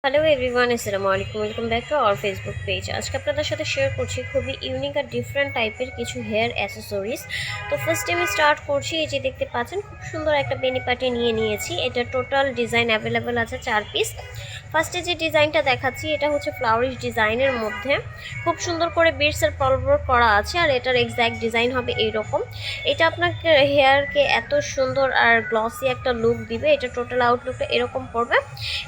Hello everyone, আসসালামু আলাইকুম। Welcome back to our Facebook page. আজকে আপনাদের সাথে শেয়ার করছি খুবই ইউনিক আর ডিফারেন্ট টাইপের কিছু হেয়ার অ্যাসেসরিজ। তো ফার্স্ট আমি স্টার্ট করছি। এই যে দেখতে পাচ্ছেন খুব সুন্দর একটা বেনি পাটি নিয়ে নিয়েছি। এটা টোটাল ডিজাইন অ্যাভেলেবেল আছে 4 পিস। ফার্স্টে যে ডিজাইনটা দেখাচ্ছি এটা হচ্ছে ফ্লাওয়ারিশ ডিজাইনের মধ্যে খুব সুন্দর করে বিটস আর পার্ল ওয়ার্ক করা আছে, আর এটার এক্স্যাক্ট ডিজাইন হবে এইরকম। এটা আপনাকে হেয়ারকে এত সুন্দর আর গ্লসি একটা লুক দিবে। এটা টোটাল আউটলুকটা এরকম পড়বে।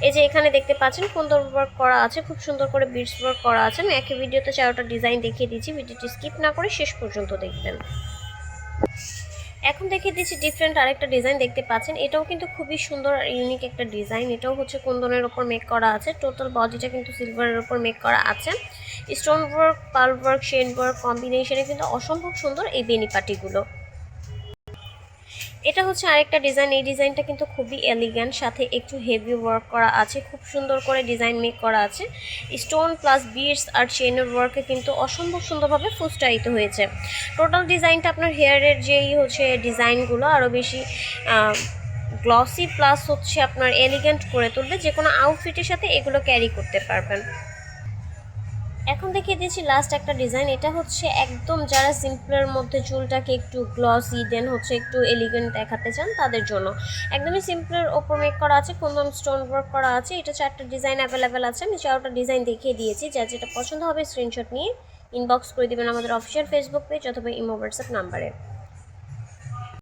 এই যে এখানে দেখতে পাচ্ছেন সুন্দর ওয়ার্ক করা আছে, খুব সুন্দর করে বিটস ওয়ার্ক করা আছে। আমি একই ভিডিওতে 4টা ডিজাইন দেখিয়ে দিচ্ছি, ভিডিওটি স্কিপ না করে শেষ পর্যন্ত দেখবেন। এখন দেখিয়ে দিচ্ছি ডিফারেন্ট আরেকটা ডিজাইন দেখতে পাচ্ছেন। এটাও কিন্তু খুবই সুন্দর আর ইউনিক একটা ডিজাইন। এটাও হচ্ছে কুন্দনের ওপর মেক করা আছে। টোটাল বডিটা কিন্তু সিলভারের ওপর মেক করা আছে। Stone work, pearl work, shade work কম্বিনেশনে কিন্তু অসম্ভব সুন্দর এই বেনি পাটিগুলো। এটা হচ্ছে আরেকটা ডিজাইন। এই ডিজাইনটা কিন্তু খুবই এলিগ্যান্ট, সাথে একটু হেভি ওয়ার্ক করা আছে, খুব সুন্দর করে ডিজাইন মেক করা আছে। স্টোন প্লাস বিটস আর চেনের ওয়ার্কে কিন্তু অসম্ভব সুন্দরভাবে ফুস্টায়িত হয়েছে। টোটাল ডিজাইনটা আপনার হেয়ারের যেই হচ্ছে ডিজাইনগুলো আরও বেশি গ্লসি প্লাস হচ্ছে আপনার এলিগ্যান্ট করে তুলবে। যে কোনো আউটফিটের সাথে এগুলো ক্যারি করতে পারবেন। এখন দেখিয়ে দিয়েছি লাস্ট একটা ডিজাইন। এটা হচ্ছে একদম যারা সিম্পলের মধ্যে চুলটাকে একটু গ্লসি দেন হচ্ছে একটু এলিগেন্ট দেখাতে চান তাদের জন্য। একদমই সিম্পলের ওপর মেক করা আছে, কুন্দন স্টোন ওয়ার্ক করা আছে। এটা 4টা ডিজাইন অ্যাভেলেবেল আছে। আমি 4টা ডিজাইন দেখিয়ে দিয়েছি। যার যেটা পছন্দ হবে স্ক্রিনশট নিয়ে ইনবক্স করে দেবেন আমাদের অফিসিয়াল ফেসবুক পেজ অথবা ইমো হোয়াটসঅ্যাপ নাম্বারে।